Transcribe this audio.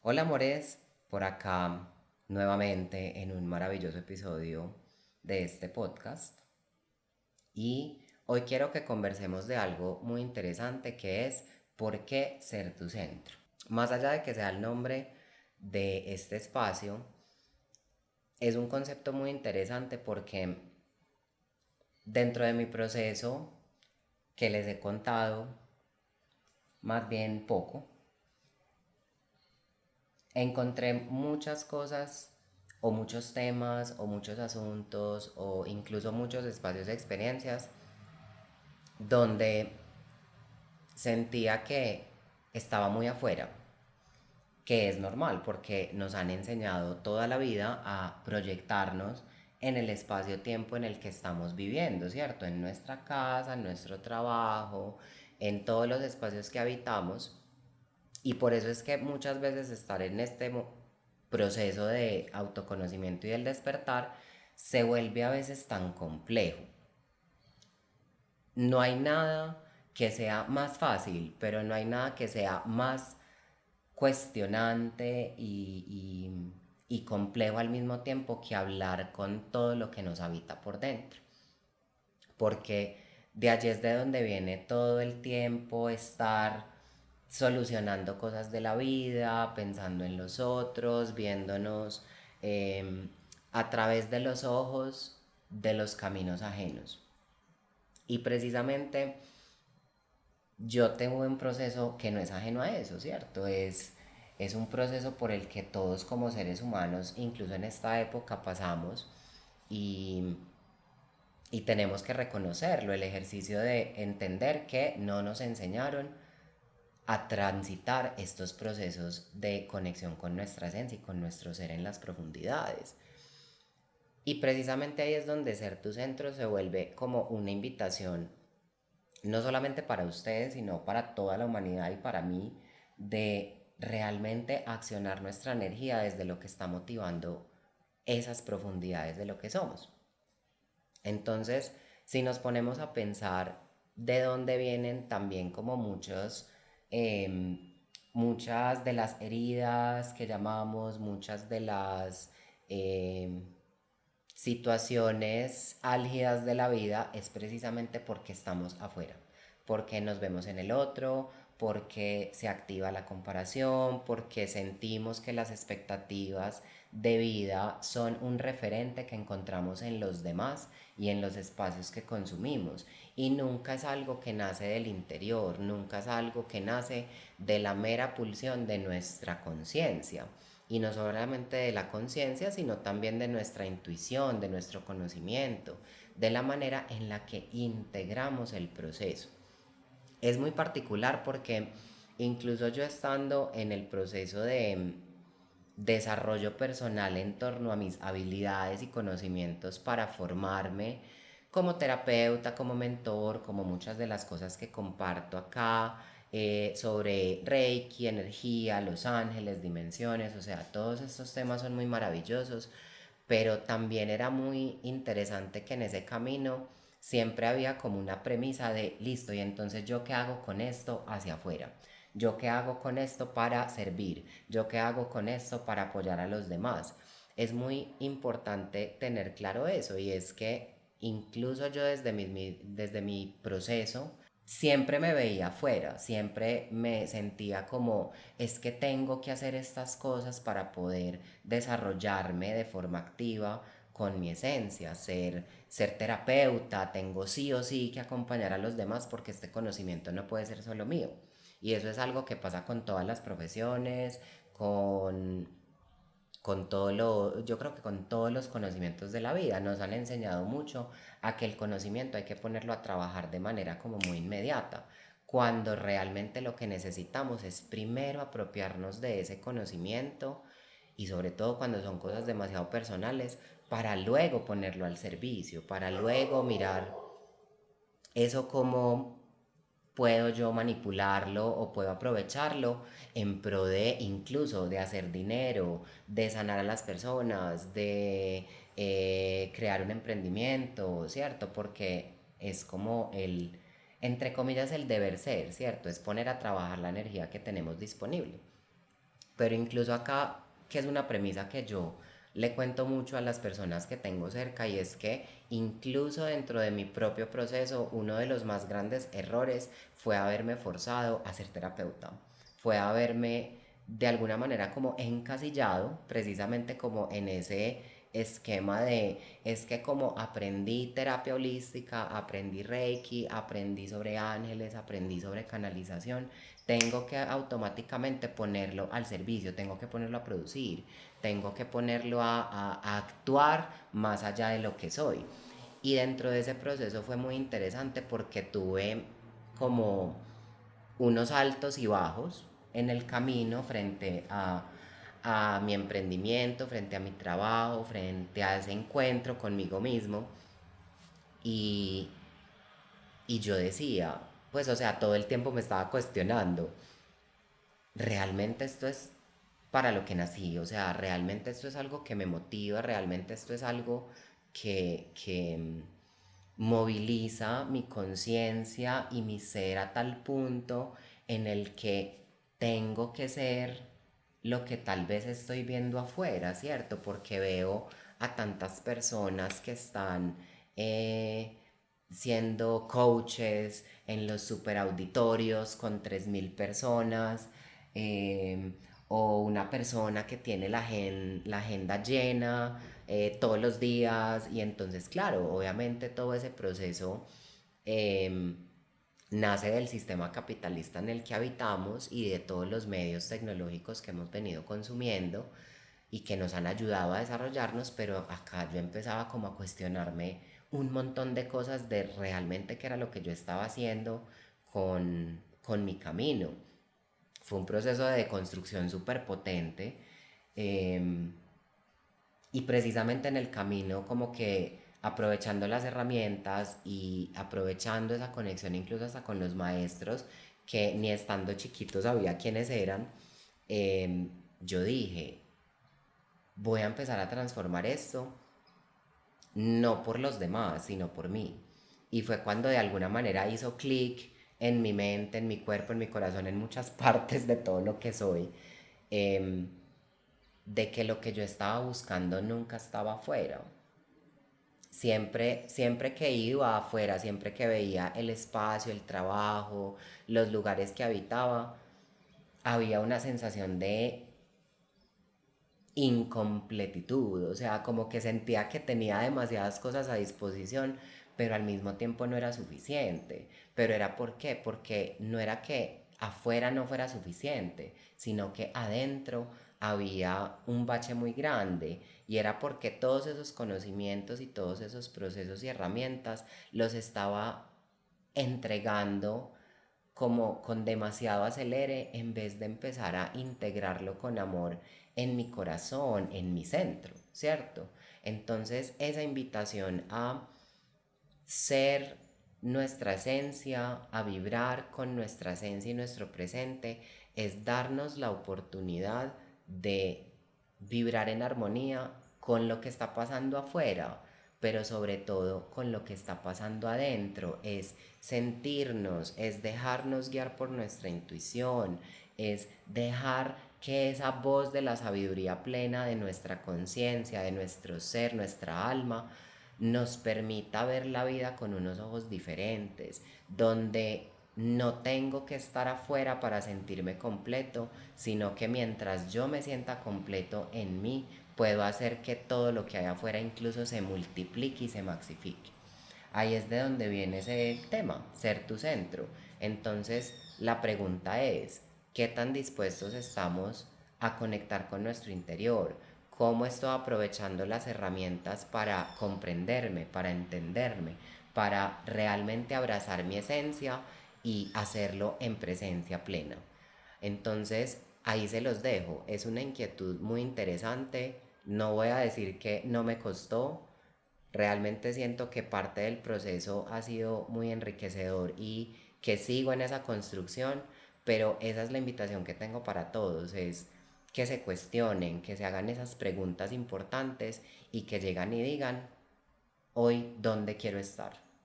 Hola amores, por acá nuevamente en un maravilloso episodio de este podcast y hoy quiero que conversemos de algo muy interesante que es ¿por qué ser tu centro? Más allá de que sea el nombre de este espacio, es un concepto muy interesante porque dentro de mi proceso que les he contado más bien poco, encontré muchas cosas o muchos temas o muchos asuntos o incluso muchos espacios de experiencias donde sentía que estaba muy afuera, que es normal porque nos han enseñado toda la vida a proyectarnos en el espacio-tiempo en el que estamos viviendo, ¿cierto? En nuestra casa, en nuestro trabajo, en todos los espacios que habitamos. Y por eso es que muchas veces estar en este proceso de autoconocimiento y del despertar se vuelve a veces tan complejo. No hay nada que sea más fácil, pero no hay nada que sea más cuestionante y complejo al mismo tiempo que hablar con todo lo que nos habita por dentro. Porque de allí es de donde viene todo el tiempo estar solucionando cosas de la vida, pensando en los otros, viéndonos eh, a través de los ojos de los caminos ajenos. Y precisamente yo tengo un proceso que no es ajeno a eso, ¿cierto? Es un proceso por el que todos como seres humanos, incluso en esta época, pasamos y, y tenemos que reconocerlo, el ejercicio de entender que no nos enseñaron a transitar estos procesos de conexión con nuestra esencia y con nuestro ser en las profundidades. Y precisamente ahí es donde ser tu centro se vuelve como una invitación, no solamente para ustedes, sino para toda la humanidad y para mí, de realmente accionar nuestra energía desde lo que está motivando esas profundidades de lo que somos. Entonces, si nos ponemos a pensar de dónde vienen también como muchas de las heridas que llamamos, muchas de las em, situaciones álgidas de la vida, es precisamente porque estamos afuera, porque nos vemos en el otro, porque se activa la comparación, porque sentimos que las expectativas de vida son un referente que encontramos en los demás y en los espacios que consumimos. Y nunca es algo que nace del interior, nunca es algo que nace de la mera pulsión de nuestra conciencia. Y no solamente de la conciencia, sino también de nuestra intuición, de nuestro conocimiento, de la manera en la que integramos el proceso. Es muy particular porque incluso yo estando en el proceso de desarrollo personal en torno a mis habilidades y conocimientos para formarme como terapeuta, como mentor, como muchas de las cosas que comparto acá, sobre Reiki, energía, los ángeles, dimensiones, o sea, todos estos temas son muy maravillosos, pero también era muy interesante que en ese camino siempre había como una premisa de, listo, y entonces yo qué hago con esto hacia afuera, yo qué hago con esto para servir, yo qué hago con esto para apoyar a los demás. Es muy importante tener claro eso y es que incluso yo desde mi proceso siempre me veía afuera, siempre me sentía como es que tengo que hacer estas cosas para poder desarrollarme de forma activa con mi esencia, ser terapeuta, tengo sí o sí que acompañar a los demás porque este conocimiento no puede ser solo mío. Y eso es algo que pasa con todas las profesiones, con, yo creo que con todos los conocimientos de la vida. Nos han enseñado mucho a que el conocimiento hay que ponerlo a trabajar de manera como muy inmediata, cuando realmente lo que necesitamos es primero apropiarnos de ese conocimiento y sobre todo cuando son cosas demasiado personales, para luego ponerlo al servicio, para luego mirar eso como puedo yo manipularlo o puedo aprovecharlo en pro de incluso de hacer dinero, de sanar a las personas, de crear un emprendimiento, ¿cierto? Porque es como entre comillas, el deber ser, ¿cierto? Es poner a trabajar la energía que tenemos disponible. Pero incluso acá, que es una premisa que yo le cuento mucho a las personas que tengo cerca, y es que incluso dentro de mi propio proceso, uno de los más grandes errores fue haberme forzado a ser terapeuta, fue haberme de alguna manera como encasillado precisamente como en ese esquema de, es que como aprendí terapia holística, aprendí reiki, aprendí sobre ángeles, aprendí sobre canalización, tengo que automáticamente ponerlo al servicio, tengo que ponerlo a producir, tengo que ponerlo a actuar más allá de lo que soy. Y dentro de ese proceso fue muy interesante porque tuve como unos altos y bajos en el camino frente a mi emprendimiento, frente a mi trabajo, frente a ese encuentro conmigo mismo. Y, y yo decía, pues o sea, todo el tiempo me estaba cuestionando, realmente esto es para lo que nací, o sea, realmente esto es algo que me motiva, realmente esto es algo que moviliza mi conciencia y mi ser a tal punto en el que tengo que ser lo que tal vez estoy viendo afuera, ¿cierto? Porque veo a tantas personas que están eh, siendo coaches en los superauditorios con 3.000 personas, eh, o una persona que tiene la agenda llena todos los días, y entonces claro, obviamente todo ese proceso eh, nace del sistema capitalista en el que habitamos y de todos los medios tecnológicos que hemos venido consumiendo y que nos han ayudado a desarrollarnos, pero acá yo empezaba como a cuestionarme un montón de cosas de realmente qué era lo que yo estaba haciendo con mi camino. Fue un proceso de construcción súper potente, eh, y precisamente en el camino como que aprovechando las herramientas y aprovechando esa conexión incluso hasta con los maestros que ni estando chiquitos sabía quiénes eran, yo dije, voy a empezar a transformar esto, no por los demás, sino por mí. Y fue cuando de alguna manera hizo clic en mi mente, en mi cuerpo, en mi corazón, en muchas partes de todo lo que soy, eh, de que lo que yo estaba buscando nunca estaba afuera. Siempre que iba afuera, siempre que veía el espacio, el trabajo, los lugares que habitaba, había una sensación de incompletitud, o sea, como que sentía que tenía demasiadas cosas a disposición, pero al mismo tiempo no era suficiente. Pero era ¿por qué? Porque no era que afuera no fuera suficiente, sino que adentro había un bache muy grande, y era porque todos esos conocimientos y todos esos procesos y herramientas los estaba entregando como con demasiado acelere en vez de empezar a integrarlo con amor en mi corazón, en mi centro, ¿cierto? Entonces esa invitación a ser nuestra esencia, a vibrar con nuestra esencia y nuestro presente, es darnos la oportunidad de vibrar en armonía con lo que está pasando afuera, pero sobre todo con lo que está pasando adentro. Es sentirnos, es dejarnos guiar por nuestra intuición, es dejar que esa voz de la sabiduría plena de nuestra conciencia, de nuestro ser, nuestra alma, nos permita ver la vida con unos ojos diferentes, donde no tengo que estar afuera para sentirme completo, sino que mientras yo me sienta completo en mí, puedo hacer que todo lo que hay afuera incluso se multiplique y se maxifique. Ahí es de donde viene ese tema, ser tu centro. Entonces, la pregunta es, ¿qué tan dispuestos estamos a conectar con nuestro interior? ¿Cómo estoy aprovechando las herramientas para comprenderme, para entenderme, para realmente abrazar mi esencia y hacerlo en presencia plena? Entonces, ahí se los dejo. Es una inquietud muy interesante. No voy a decir que no me costó. Realmente siento que parte del proceso ha sido muy enriquecedor y que sigo en esa construcción, pero esa es la invitación que tengo para todos, es que se cuestionen, que se hagan esas preguntas importantes y que llegan y digan, hoy, ¿dónde quiero estar?